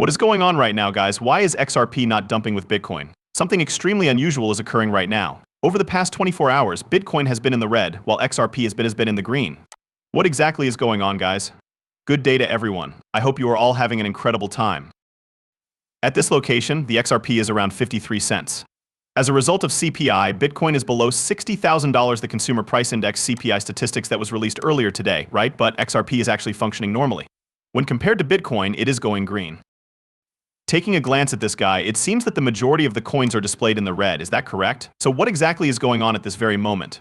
What is going on right now, guys? Why is XRP not dumping with Bitcoin? Something extremely unusual is occurring right now. Over the past 24 hours, Bitcoin has been in the red, while XRP has been in the green. What exactly is going on, guys? Good day to everyone. I hope you are all having an incredible time. At this location, the XRP is around 53 cents. As a result of CPI, Bitcoin is below $60,000, the Consumer Price Index CPI statistics that was released earlier today, right? But XRP is actually functioning normally. When compared to Bitcoin, it is going green. Taking a glance at this guy, it seems that the majority of the coins are displayed in the red. Is that correct? So what exactly is going on at this very moment?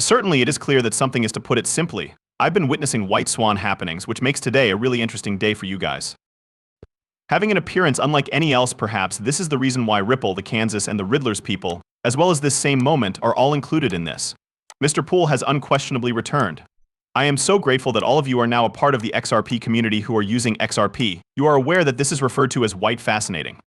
Certainly, it is clear that something is, to put it simply. I've been witnessing white swan happenings, which makes today a really interesting day for you guys. Having an appearance unlike any else, perhaps, this is the reason why Ripple, the Kansas, and the Riddler's people, as well as this same moment, are all included in this. Mr. Poole has unquestionably returned. I am so grateful that all of you are now a part of the XRP community who are using XRP. You are aware that this is referred to as white fascinating.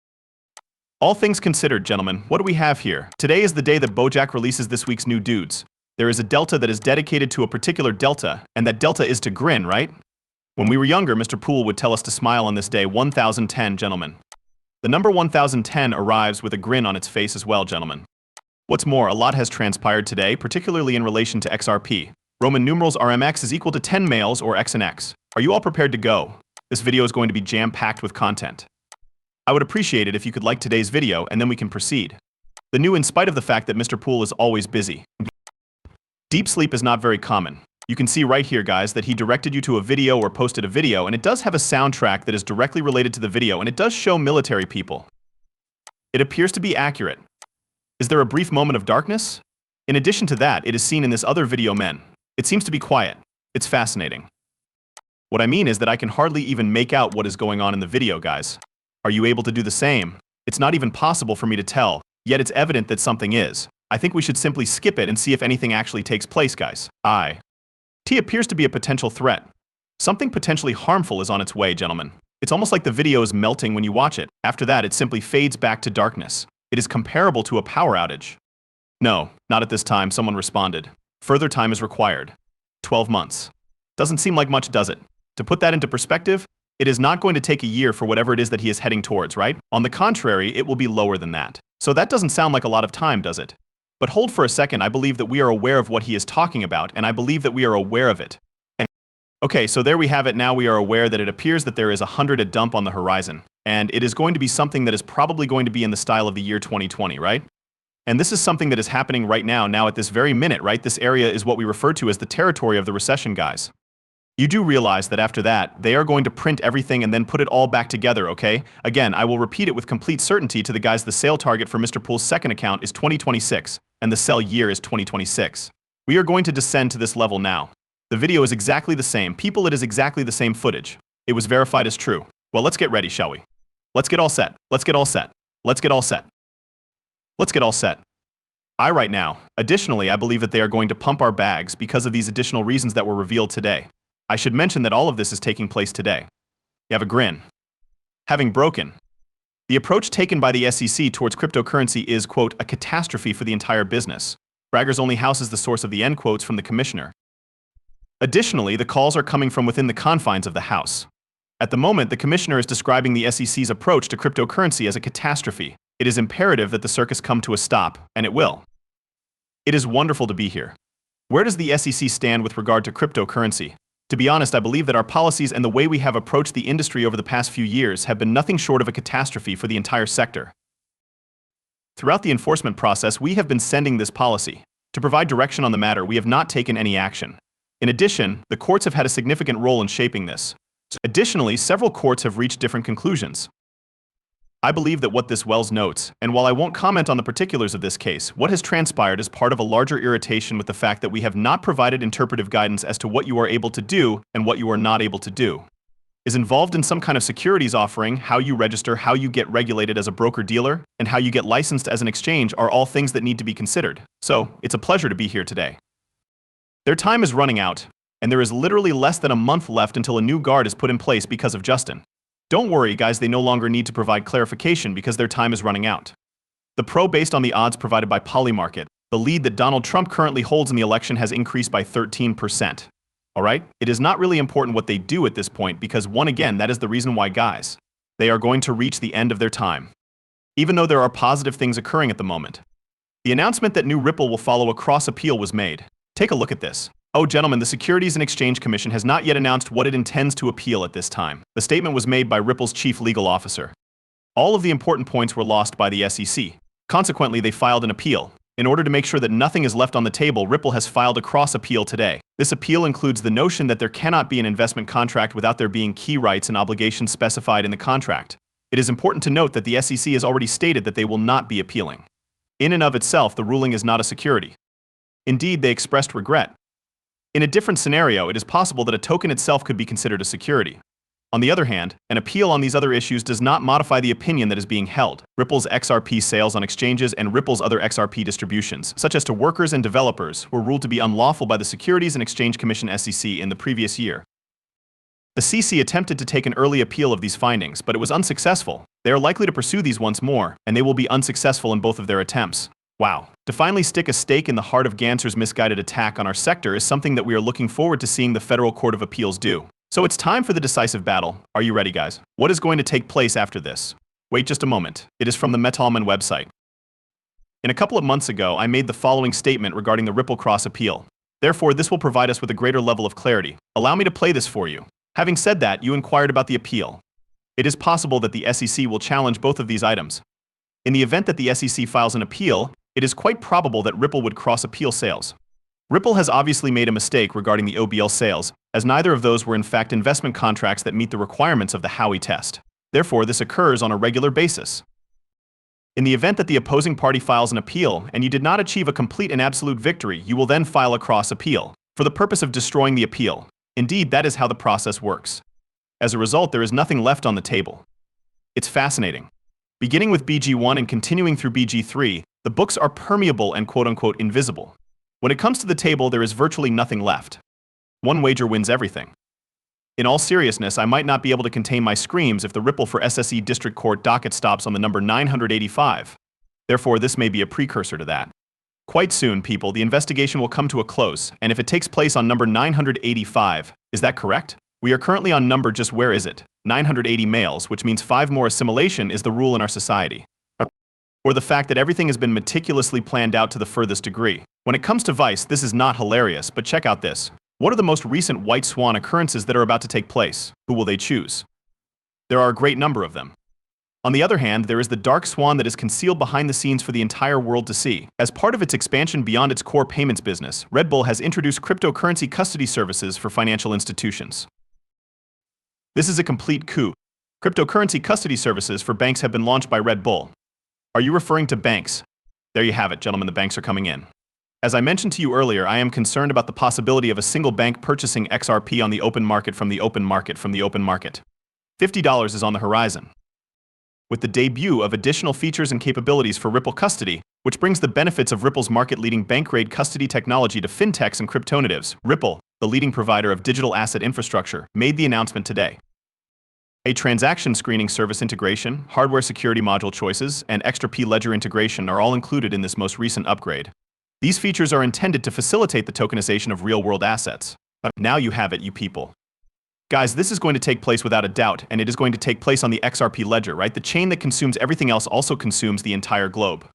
All things considered, gentlemen, what do we have here? Today is the day that Bojack releases this week's new dudes. There is a delta that is dedicated to a particular delta, and that delta is to grin, right? When we were younger, Mr. Poole would tell us to smile on this day, 1010, gentlemen. The number 1010 arrives with a grin on its face as well, gentlemen. What's more, a lot has transpired today, particularly in relation to XRP. Roman numerals RMX is equal to 10 males or X and X. Are you all prepared to go? This video is going to be jam-packed with content. I would appreciate it if you could like today's video and then we can proceed. The new, in spite of the fact that Mr. Poole is always busy. Deep sleep is not very common. You can see right here, guys, that he directed you to a video or posted a video, and it does have a soundtrack that is directly related to the video, and it does show military people. It appears to be accurate. Is there a brief moment of darkness? In addition to that, it is seen in this other video men. It seems to be quiet. It's fascinating. What I mean is that I can hardly even make out what is going on in the video, guys. Are you able to do the same? It's not even possible for me to tell, yet it's evident that something is. I think we should simply skip it and see if anything actually takes place, guys. T appears to be a potential threat. Something potentially harmful is on its way, gentlemen. It's almost like the video is melting when you watch it. After that, it simply fades back to darkness. It is comparable to a power outage. No, not at this time, someone responded. Further time is required. 12 months. Doesn't seem like much, does it? To put that into perspective, it is not going to take a year for whatever it is that he is heading towards, right? On the contrary, it will be lower than that. So that doesn't sound like a lot of time, does it? But hold for a second, I believe that we are aware of what he is talking about, and I believe that we are aware of it. Okay, so there we have it. Now we are aware that it appears that there is 100 a dump on the horizon, and it is going to be something that is probably going to be in the style of the year 2020, right? And this is something that is happening right now at this very minute, right? This area is what we refer to as the territory of the recession, guys. You do realize that after that, they are going to print everything and then put it all back together, okay? Again, I will repeat it with complete certainty to the guys. The sale target for Mr. Poole's second account is 2026, and the sell year is 2026. We are going to descend to this level now. The video is exactly the same. People, it is exactly the same footage. It was verified as true. Well, let's get ready, shall we? Let's get all set. Let's get all set. Let's get all set. Let's get all set. Right now. Additionally, I believe that they are going to pump our bags because of these additional reasons that were revealed today. I should mention that all of this is taking place today. You have a grin. Having broken. The approach taken by the SEC towards cryptocurrency is, quote, a catastrophe for the entire business. Braggers Only House is the source of the end quotes from the commissioner. Additionally, the calls are coming from within the confines of the House. At the moment, the commissioner is describing the SEC's approach to cryptocurrency as a catastrophe. It is imperative that the circus come to a stop, and it will. It is wonderful to be here. Where does the SEC stand with regard to cryptocurrency? To be honest, I believe that our policies and the way we have approached the industry over the past few years have been nothing short of a catastrophe for the entire sector. Throughout the enforcement process, we have been sending this policy. To provide direction on the matter, we have not taken any action. In addition, the courts have had a significant role in shaping this. Additionally, several courts have reached different conclusions. I believe that what this Wells notes, and while I won't comment on the particulars of this case, what has transpired is part of a larger irritation with the fact that we have not provided interpretive guidance as to what you are able to do and what you are not able to do. Is involved in some kind of securities offering, how you register, how you get regulated as a broker-dealer, and how you get licensed as an exchange are all things that need to be considered. So, it's a pleasure to be here today. Their time is running out, and there is literally less than a month left until a new guard is put in place because of Justin. Don't worry, guys, they no longer need to provide clarification because their time is running out. The pro based on the odds provided by Polymarket, the lead that Donald Trump currently holds in the election has increased by 13%. Alright? It is not really important what they do at this point because, again, that is the reason why, guys. They are going to reach the end of their time. Even though there are positive things occurring at the moment. The announcement that new Ripple will follow a cross-appeal was made. Take a look at this. Oh, gentlemen, the Securities and Exchange Commission has not yet announced what it intends to appeal at this time. The statement was made by Ripple's chief legal officer. All of the important points were lost by the SEC. Consequently, they filed an appeal. In order to make sure that nothing is left on the table, Ripple has filed a cross-appeal today. This appeal includes the notion that there cannot be an investment contract without there being key rights and obligations specified in the contract. It is important to note that the SEC has already stated that they will not be appealing. In and of itself, the ruling is not a security. Indeed, they expressed regret. In a different scenario, it is possible that a token itself could be considered a security. On the other hand, an appeal on these other issues does not modify the opinion that is being held. Ripple's XRP sales on exchanges and Ripple's other XRP distributions, such as to workers and developers, were ruled to be unlawful by the Securities and Exchange Commission (SEC) in the previous year. The CC attempted to take an early appeal of these findings, but it was unsuccessful. They are likely to pursue these once more, and they will be unsuccessful in both of their attempts. Wow. To finally stick a stake in the heart of Ganser's misguided attack on our sector is something that we are looking forward to seeing the Federal Court of Appeals do. So it's time for the decisive battle. Are you ready, guys? What is going to take place after this? Wait just a moment. It is from the Metalman website. In a couple of months ago, I made the following statement regarding the Ripple cross appeal. Therefore, this will provide us with a greater level of clarity. Allow me to play this for you. Having said that, you inquired about the appeal. It is possible that the SEC will challenge both of these items. In the event that the SEC files an appeal, it is quite probable that Ripple would cross-appeal sales. Ripple has obviously made a mistake regarding the OBL sales, as neither of those were in fact investment contracts that meet the requirements of the Howey test. Therefore, this occurs on a regular basis. In the event that the opposing party files an appeal and you did not achieve a complete and absolute victory, you will then file a cross-appeal, for the purpose of destroying the appeal. Indeed, that is how the process works. As a result, there is nothing left on the table. It's fascinating. Beginning with BG1 and continuing through BG3, the books are permeable and quote-unquote invisible. When it comes to the table, there is virtually nothing left. One wager wins everything. In all seriousness, I might not be able to contain my screams if the Ripple for SSE District Court docket stops on the number 985. Therefore, this may be a precursor to that. Quite soon, people, the investigation will come to a close, and if it takes place on number 985, is that correct? We are currently on number just where is it? 980 males, which means 5 more assimilation is the rule in our society. Or the fact that everything has been meticulously planned out to the furthest degree. When it comes to Vice, this is not hilarious, but check out this. What are the most recent white swan occurrences that are about to take place? Who will they choose? There are a great number of them. On the other hand, there is the dark swan that is concealed behind the scenes for the entire world to see. As part of its expansion beyond its core payments business, Red Bull has introduced cryptocurrency custody services for financial institutions. This is a complete coup. Cryptocurrency custody services for banks have been launched by Red Bull. Are you referring to banks? There you have it, gentlemen, the banks are coming in. As I mentioned to you earlier, I am concerned about the possibility of a single bank purchasing XRP on the open market from the open market from the open market. $50 is on the horizon. With the debut of additional features and capabilities for Ripple Custody, which brings the benefits of Ripple's market-leading bank-grade custody technology to fintechs and cryptonatives, Ripple, the leading provider of digital asset infrastructure, made the announcement today. A transaction screening service integration, hardware security module choices, and xrp ledger integration are all included in this most recent upgrade. These features are intended to facilitate the tokenization of real-world assets. But now you have it, you people. Guys, this is going to take place without a doubt, and it is going to take place on the XRP ledger, right? The chain that consumes everything else also consumes the entire globe.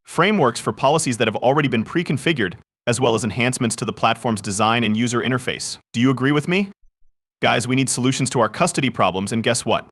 Frameworks for policies that have already been pre-configured, as well as enhancements to the platform's design and user interface. Do you agree with me? Guys, we need solutions to our custody problems, and guess what?